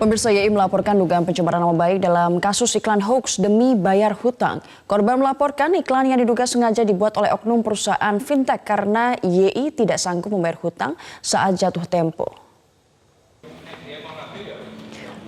Pemirsa, YI melaporkan dugaan pencemaran nama baik dalam kasus iklan hoax demi bayar hutang. Korban melaporkan iklan yang diduga sengaja dibuat oleh oknum perusahaan fintech karena YI tidak sanggup membayar hutang saat jatuh tempo.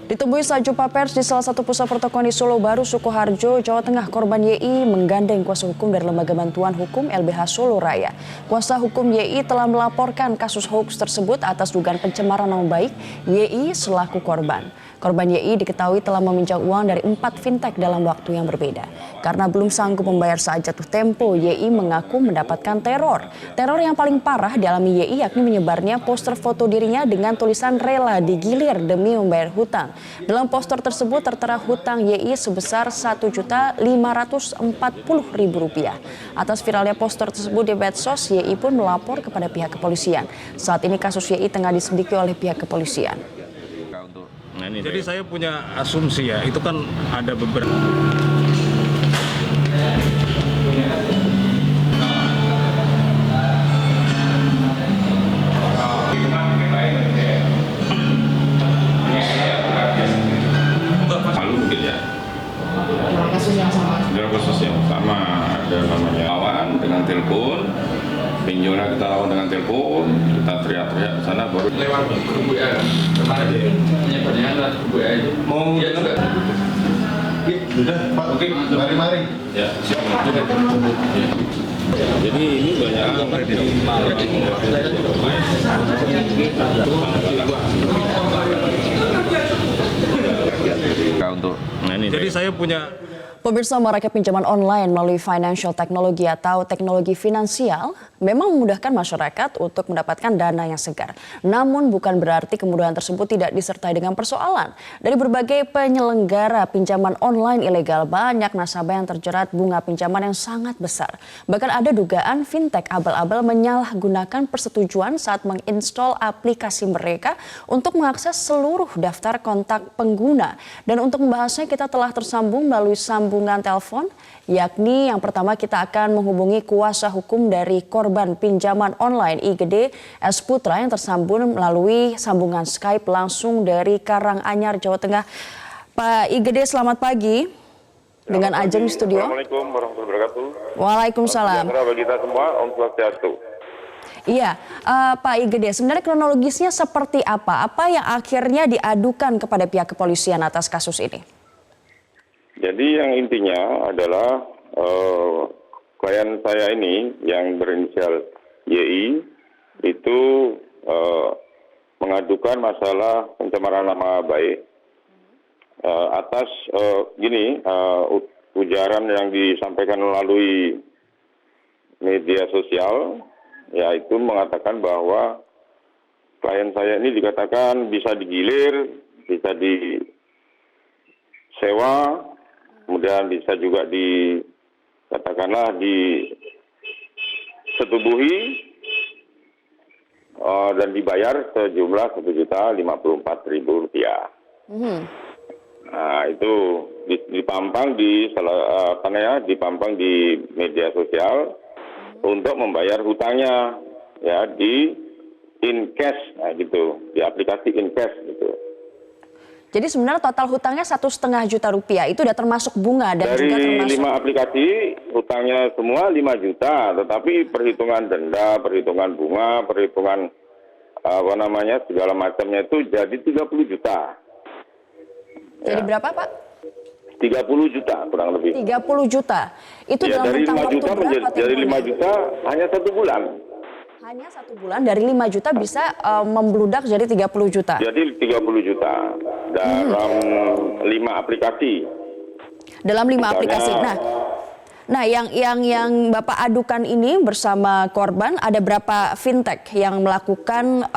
Ditemui saat jumpa pers di salah satu pusat pertokohan di Solo Baru, Sukoharjo, Jawa Tengah, korban YI menggandeng kuasa hukum dari Lembaga Bantuan Hukum LBH Solo Raya. Kuasa hukum YI telah melaporkan kasus hoax tersebut atas dugaan pencemaran nama baik YI selaku korban. Korban YI diketahui telah meminjam uang dari 4 fintech dalam waktu yang berbeda. Karena belum sanggup membayar saat jatuh tempo, YI mengaku mendapatkan teror. Teror yang paling parah dialami YI yakni menyebarnya poster foto dirinya dengan tulisan rela digilir demi membayar hutang. Dalam poster tersebut tertera hutang YI sebesar Rp1.540.000. Atas viralnya poster tersebut di medsos, YI pun melapor kepada pihak kepolisian. Saat ini kasus YI tengah diselidiki oleh pihak kepolisian. Jadi saya punya asumsi ya, itu kan ada beberapa. Lalu mungkin ya. Kasus yang sama. Dalam kasus yang sama ada namanya lawan dengan telepon. Pinjolnya kita lawan dengan telepon, kita teriak-teriak ke sana baru lewat grup WA. Kemarin penyebarnya lewat grup WA aja. Mau ya juga. Sudah, Pak. Oke, mari-mari. Ya, siap. Jadi ini banyak untuk Jadi saya punya. Pemirsa, maraknya pinjaman online melalui financial technology atau teknologi finansial memang memudahkan masyarakat untuk mendapatkan dana yang segar. Namun bukan berarti kemudahan tersebut tidak disertai dengan persoalan. Dari berbagai penyelenggara pinjaman online ilegal, banyak nasabah yang terjerat bunga pinjaman yang sangat besar. Bahkan ada dugaan fintech abal-abal menyalahgunakan persetujuan saat menginstal aplikasi mereka untuk mengakses seluruh daftar kontak pengguna. Dan untuk membahasnya kita telah tersambung melalui sambungan telepon, yakni yang pertama kita akan menghubungi kuasa hukum dari korban pinjaman online IGD S. Putra yang tersambung melalui sambungan Skype langsung dari Karanganyar, Jawa Tengah. Pak IGD, selamat pagi. Dengan Ajeng di studio. Assalamualaikum warahmatullahi wabarakatuh. Waalaikumsalam. Sejahtera bagi kita semua, Om Swastiastu. Iya, Pak IGD, sebenarnya kronologisnya seperti apa? Apa yang akhirnya diadukan kepada pihak kepolisian atas kasus ini? Jadi yang intinya adalah klien saya ini yang berinisial YI itu mengadukan masalah pencemaran nama baik atas ujaran yang disampaikan melalui media sosial, yaitu mengatakan bahwa klien saya ini dikatakan bisa digilir, bisa disewa, kemudian bisa juga katakanlah disetubuhi dan dibayar sejumlah Rp1.054.000. Nah, itu dipampang dipampang di media sosial untuk membayar hutangnya ya di InCash, nah gitu, di aplikasi InCash gitu. Jadi sebenarnya total hutangnya Rp1,5 juta, itu udah termasuk bunga dan dari juga termasuk 5 aplikasi hutangnya semua 5 juta, tetapi perhitungan denda, perhitungan bunga, perhitungan segala macamnya itu jadi 30 juta. Jadi ya. Berapa, Pak? 30 juta kurang lebih. 30 juta. Itu Ya, dalam dari rentang 5 waktu juta berapa dari temponya? 5 juta hanya 1 bulan. Hanya 1 bulan dari 5 juta bisa membludak jadi 30 juta. Jadi 30 juta dalam 5 aplikasi. Dalam 5 Misalnya, aplikasi. Nah, yang Bapak adukan ini bersama korban, ada berapa fintech yang melakukan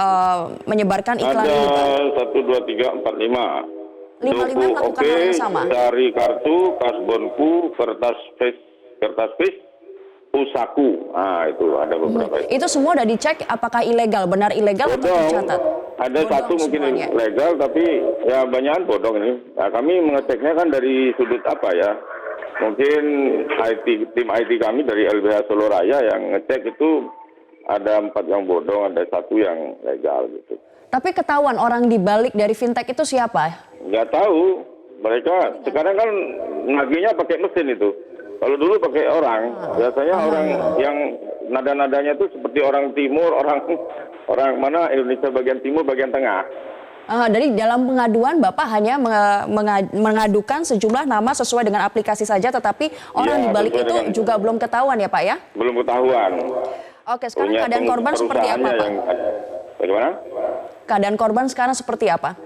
menyebarkan iklan ini, Pak? Ada 1, 2, 3, 4, 5. 5 melakukan hal yang sama. Cari kartu, kasbonku, kertas face, usaku. Nah, itu ada beberapa. Itu semua udah dicek apakah ilegal, benar ilegal atau tercatat? Ada Bodong satu mungkin semuanya. legal, tapi ya banyakan bodong ini. Nah, kami mengeceknya kan dari sudut apa ya? Mungkin tim IT kami dari LBH Solo Raya yang ngecek itu ada 4 yang bodong, ada 1 yang legal gitu. Tapi ketahuan orang di balik dari fintech itu siapa? Nggak tahu. Mereka sekarang kan nagihnya pakai mesin itu. Kalau dulu pakai orang, biasanya orang yang nada-nadanya itu seperti orang timur, orang mana Indonesia bagian timur, bagian tengah. Dari dalam pengaduan Bapak hanya mengadukan sejumlah nama sesuai dengan aplikasi saja, tetapi orang di balik itu juga belum ketahuan ya Pak ya? Belum ketahuan. Oke, sekarang keadaan korban seperti apa Pak? Bagaimana? Keadaan korban sekarang seperti apa?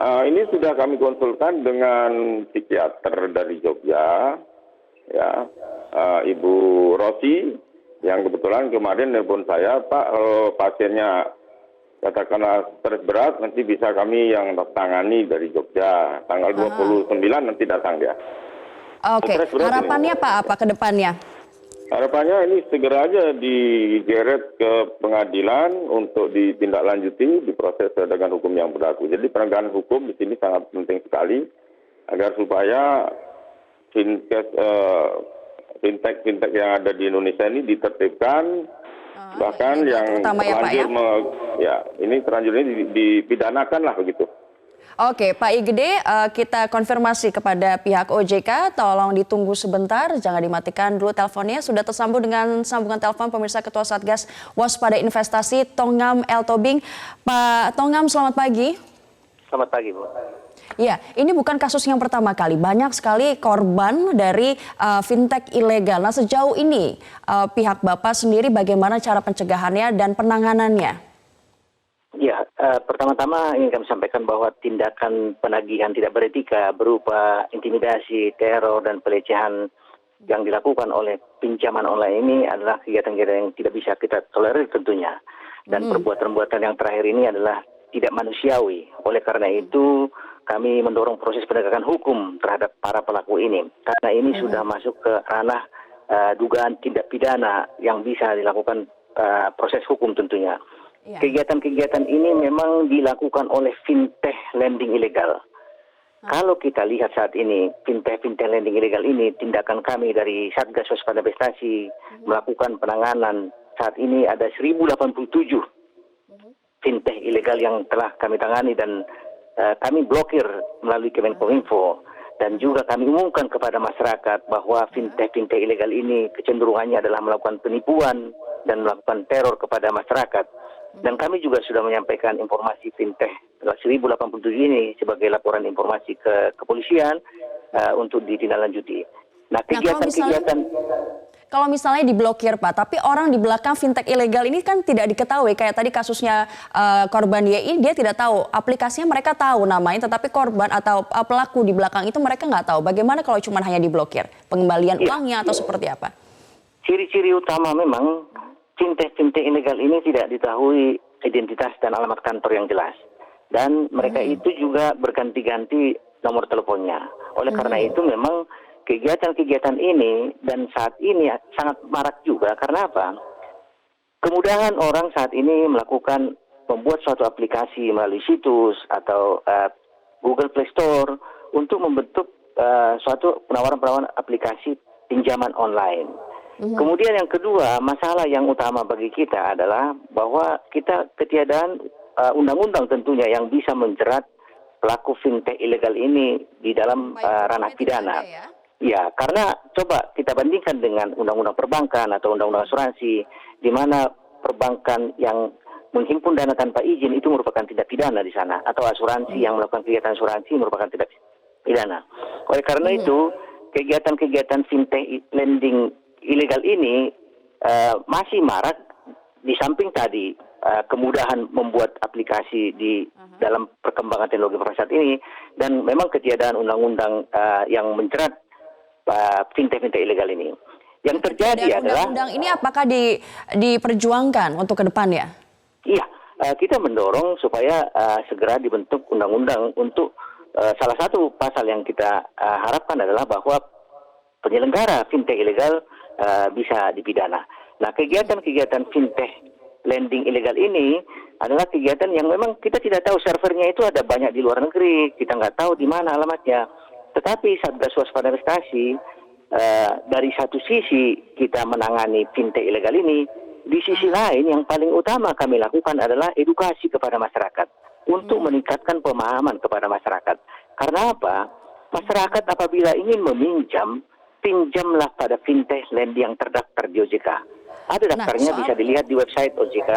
Ini sudah kami konsultan dengan psikiater dari Jogja, ya, Ibu Rosi, yang kebetulan kemarin nelpon saya, Pak, kalau pasiennya katakanlah stres berat, nanti bisa kami yang tangani dari Jogja. Tanggal 29 nanti datang dia. Oke, harapannya Pak apa ke depannya? Harapannya ini segera aja digeret ke pengadilan untuk ditindaklanjuti, diproses dengan hukum yang berlaku. Jadi penegakan hukum di sini sangat penting sekali agar supaya fintech yang ada di Indonesia ini ditertibkan, bahkan yang terlanjur ini terlanjur ini dipidanakan lah begitu. Oke, Pak Igede, kita konfirmasi kepada pihak OJK, tolong ditunggu sebentar, jangan dimatikan dulu teleponnya. Sudah tersambung dengan sambungan telepon pemirsa Ketua Satgas Waspada Investasi Tongam L. Tobing. Pak Tongam, selamat pagi. Selamat pagi, Bu. Ya, ini bukan kasus yang pertama kali. Banyak sekali korban dari fintech ilegal. Nah, sejauh ini pihak Bapak sendiri bagaimana cara pencegahannya dan penanganannya? Ya, pertama-tama ingin kami sampaikan bahwa tindakan penagihan tidak beretika berupa intimidasi, teror, dan pelecehan yang dilakukan oleh pinjaman online ini adalah kegiatan-kegiatan yang tidak bisa kita tolerir tentunya. Dan perbuatan-perbuatan yang terakhir ini adalah tidak manusiawi. Oleh karena itu, kami mendorong proses penegakan hukum terhadap para pelaku ini. Karena ini sudah masuk ke ranah dugaan tindak pidana yang bisa dilakukan proses hukum tentunya. Kegiatan-kegiatan ini memang dilakukan oleh fintech lending ilegal. Kalau kita lihat saat ini, fintech lending ilegal ini, tindakan kami dari Satgas Waspada Investasi melakukan penanganan. Saat ini ada 1087 fintech ilegal yang telah kami tangani dan kami blokir melalui Kemenkominfo. Dan juga kami umumkan kepada masyarakat bahwa fintech ilegal ini kecenderungannya adalah melakukan penipuan dan melakukan teror kepada masyarakat. Dan kami juga sudah menyampaikan informasi fintech 1087 ini sebagai laporan informasi ke kepolisian untuk ditindaklanjuti. Nah, kegiatan-kegiatan... Kalau misalnya diblokir Pak, tapi orang di belakang fintech ilegal ini kan tidak diketahui. Kayak tadi kasusnya korban YI, dia tidak tahu. Aplikasinya mereka tahu namanya, tetapi korban atau pelaku di belakang itu mereka nggak tahu. Bagaimana kalau cuma hanya diblokir? Pengembalian uangnya atau seperti apa? Ciri-ciri utama memang fintech ilegal ini tidak diketahui identitas dan alamat kantor yang jelas. Dan mereka itu juga berganti-ganti nomor teleponnya. Oleh karena itu memang kegiatan-kegiatan ini dan saat ini sangat marak juga. Karena apa? Kemudahan orang saat ini melakukan membuat suatu aplikasi melalui situs atau Google Play Store untuk membentuk suatu penawaran-penawaran aplikasi pinjaman online. Kemudian yang kedua, masalah yang utama bagi kita adalah bahwa kita ketiadaan undang-undang tentunya yang bisa menjerat pelaku fintech ilegal ini di dalam ranah pidana. Ya, karena coba kita bandingkan dengan undang-undang perbankan atau undang-undang asuransi, di mana perbankan yang menghimpun dana tanpa izin itu merupakan tindak pidana di sana, atau asuransi yang melakukan kegiatan asuransi merupakan tindak pidana. Oleh karena itu, kegiatan-kegiatan fintech lending ilegal ini masih marak di samping tadi kemudahan membuat aplikasi di dalam perkembangan teknologi informasi ini dan memang ketiadaan undang-undang yang menjerat fintech ilegal ini. Yang terjadi adalah undang-undang ini apakah diperjuangkan untuk ke depannya? Iya, kita mendorong supaya segera dibentuk undang-undang untuk salah satu pasal yang kita harapkan adalah bahwa penyelenggara fintech ilegal bisa dipidana. Nah, kegiatan-kegiatan fintech lending ilegal ini adalah kegiatan yang memang kita tidak tahu servernya itu ada banyak di luar negeri, kita nggak tahu di mana alamatnya. Tetapi Satgas Waspada Investasi dari satu sisi kita menangani fintech ilegal ini, di sisi lain yang paling utama kami lakukan adalah edukasi kepada masyarakat untuk meningkatkan pemahaman kepada masyarakat. Karena apa? Masyarakat apabila ingin meminjam, pinjamlah pada fintech lending yang terdaftar di OJK. Ada daftarnya, bisa dilihat di website OJK,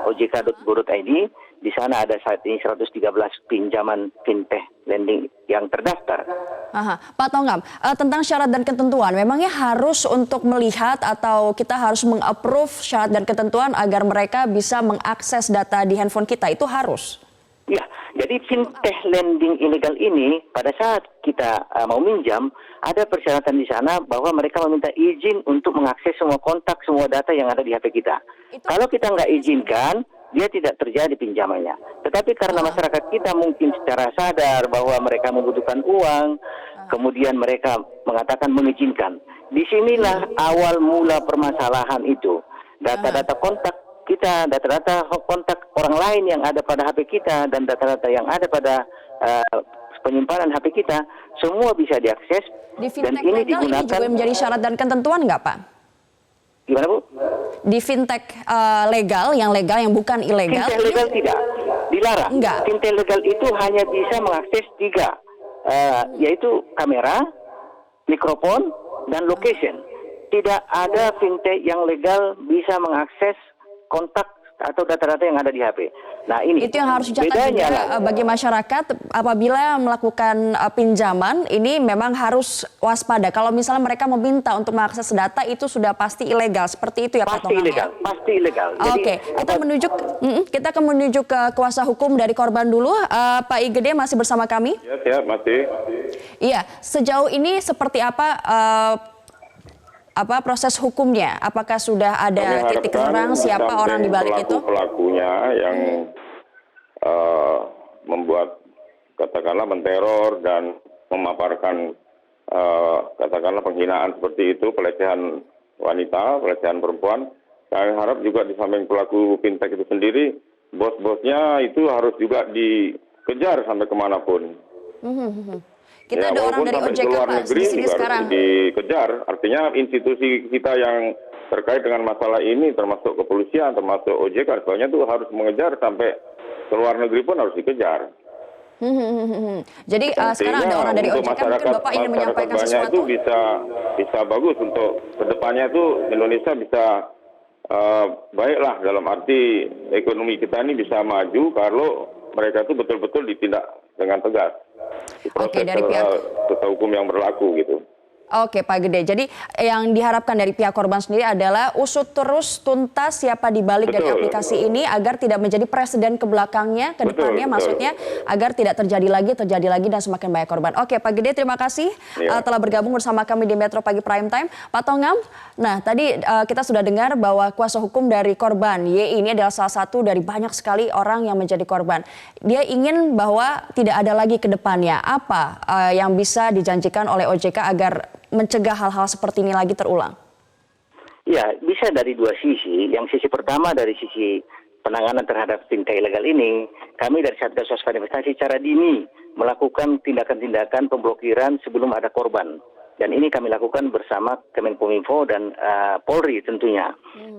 ojk.go.id. Di sana ada saat ini 113 pinjaman fintech lending yang terdaftar. Aha. Pak Tongam, tentang syarat dan ketentuan, memangnya harus untuk melihat atau kita harus meng-approve syarat dan ketentuan agar mereka bisa mengakses data di handphone kita, itu harus? Ya, jadi fintech lending ilegal ini pada saat kita mau minjam, ada persyaratan di sana bahwa mereka meminta izin untuk mengakses semua kontak, semua data yang ada di HP kita. Kalau kita nggak izinkan, dia tidak terjadi pinjamannya. Tetapi karena masyarakat kita mungkin secara sadar bahwa mereka membutuhkan uang, kemudian mereka mengatakan mengizinkan. Disinilah awal mula permasalahan itu. Data-data kontak kita, data-data kontak orang lain yang ada pada HP kita, dan data-data yang ada pada penyimpanan HP kita, semua bisa diakses. Di Dan fintech ini legal digunakan. ini juga menjadi syarat dan ketentuan nggak, Pak? Gimana, Bu? Di fintech legal yang bukan ilegal. Fintech legal tidak dilarang. Enggak. Fintech legal itu hanya bisa mengakses 3, yaitu kamera, mikrofon, dan location. Tidak ada fintech yang legal bisa mengakses kontak atau data-data yang ada di HP. Nah, ini itu yang harus dicatat juga bagi masyarakat apabila melakukan pinjaman, ini memang harus waspada. Kalau misalnya mereka meminta untuk mengakses data, itu sudah pasti ilegal. Seperti itu ya, Pak Tongam? Pasti ilegal. Oke, kita akan menuju ke kuasa hukum dari korban dulu. Pak Igede masih bersama kami? Ya, siap, masih. Iya, sejauh ini seperti apa proses hukumnya? Apakah sudah ada titik terang siapa orang di balik itu? Pelakunya yang membuat, katakanlah, menteror dan memaparkan katakanlah penghinaan seperti itu, pelecehan wanita, pelecehan perempuan. Saya harap juga di samping pelaku fintech itu sendiri, bos-bosnya itu harus juga dikejar sampai kemanapun. Kita ada orang dari OJK, Pak, di sini sekarang. Dikejar, artinya institusi kita yang terkait dengan masalah ini, termasuk kepolisian, termasuk OJK, soalnya itu harus mengejar sampai ke luar negeri pun harus dikejar. Jadi sekarang ada orang dari OJK, mungkin Bapak ingin menyampaikan sesuatu? Itu bisa bagus untuk kedepannya itu Indonesia bisa baiklah, dalam arti ekonomi kita ini bisa maju kalau mereka itu betul-betul ditindak dengan tegas. Oke, dari pihak hukum yang berlaku gitu. Oke, Pak Gede. Jadi yang diharapkan dari pihak korban sendiri adalah usut terus tuntas siapa di balik dari aplikasi ini agar tidak menjadi presiden ke belakangnya, ke depannya maksudnya, agar tidak terjadi lagi dan semakin banyak korban. Oke, Pak Gede, terima kasih telah bergabung bersama kami di Metro Pagi Prime Time. Pak Tongam, nah tadi kita sudah dengar bahwa kuasa hukum dari korban Y ini adalah salah satu dari banyak sekali orang yang menjadi korban. Dia ingin bahwa tidak ada lagi ke depannya. Apa yang bisa dijanjikan oleh OJK agar mencegah hal-hal seperti ini lagi terulang? Ya, bisa dari dua sisi. Yang sisi pertama dari sisi penanganan terhadap fintech ilegal ini, kami dari Satgas Waspada Investasi secara dini melakukan tindakan-tindakan pemblokiran sebelum ada korban. Dan ini kami lakukan bersama Kemenkominfo dan Polri tentunya.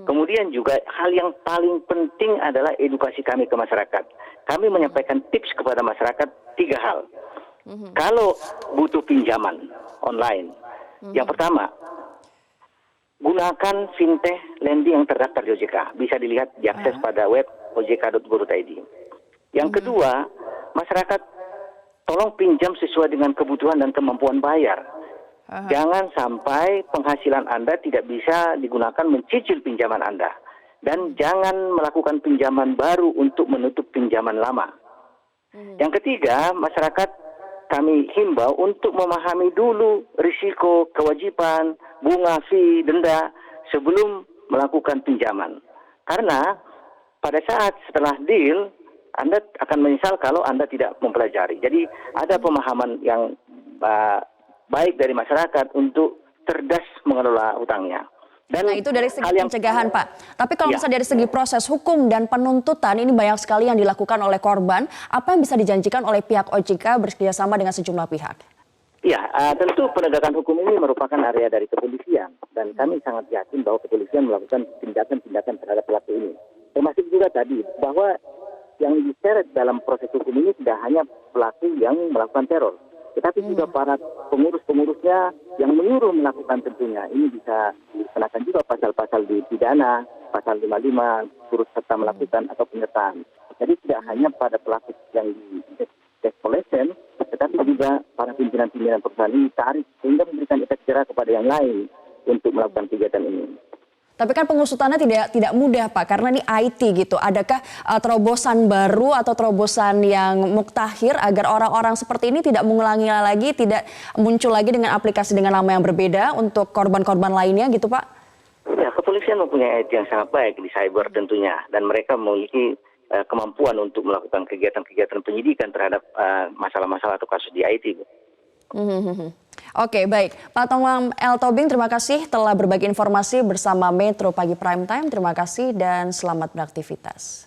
Kemudian juga hal yang paling penting adalah edukasi kami ke masyarakat. Kami menyampaikan tips kepada masyarakat 3 hal. Kalau butuh pinjaman online, yang pertama, gunakan fintech lending yang terdaftar di OJK. Bisa dilihat, diakses pada web ojk.go.id. Yang kedua, masyarakat tolong pinjam sesuai dengan kebutuhan dan kemampuan bayar. Jangan sampai penghasilan Anda tidak bisa digunakan mencicil pinjaman Anda. Dan jangan melakukan pinjaman baru untuk menutup pinjaman lama. Yang ketiga, masyarakat kami himbau untuk memahami dulu risiko, kewajiban, bunga, fee, denda sebelum melakukan pinjaman. Karena pada saat setelah deal, Anda akan menyesal kalau Anda tidak mempelajari. Jadi ada pemahaman yang baik dari masyarakat untuk cerdas mengelola hutangnya. Dan nah itu dari segi pencegahan, Pak. Tapi kalau misalnya dari segi proses hukum dan penuntutan, ini banyak sekali yang dilakukan oleh korban. Apa yang bisa dijanjikan oleh pihak OJK bekerjasama dengan sejumlah pihak? Ya, tentu penegakan hukum ini merupakan area dari kepolisian dan kami sangat yakin bahwa kepolisian melakukan tindakan-tindakan terhadap pelaku ini. Termasuk juga tadi bahwa yang diseret dalam proses hukum ini tidak hanya pelaku yang melakukan teror, tetapi juga para pengurus-pengurusnya yang menyuruh melakukan tentunya. Ini bisa dikenakan juga pasal-pasal di pidana, pasal 55, turut serta melakukan atau penyertaan. Jadi tidak hanya pada pelaku yang di escalation, tetapi juga para pimpinan-pimpinan perusahaan ini tarik sehingga memberikan efek jerah kepada yang lain untuk melakukan kegiatan ini. Tapi kan pengusutannya tidak mudah Pak, karena ini IT gitu. Adakah terobosan baru atau terobosan yang muktahir agar orang-orang seperti ini tidak mengulangi lagi, tidak muncul lagi dengan aplikasi dengan nama yang berbeda untuk korban-korban lainnya gitu Pak? Ya, kepolisian mempunyai IT yang sangat baik di cyber tentunya, dan mereka memiliki kemampuan untuk melakukan kegiatan-kegiatan penyidikan terhadap masalah-masalah atau kasus di IT. Oke, baik. Pak Tongam L. Tobing, terima kasih telah berbagi informasi bersama Metro Pagi Prime Time. Terima kasih dan selamat beraktivitas.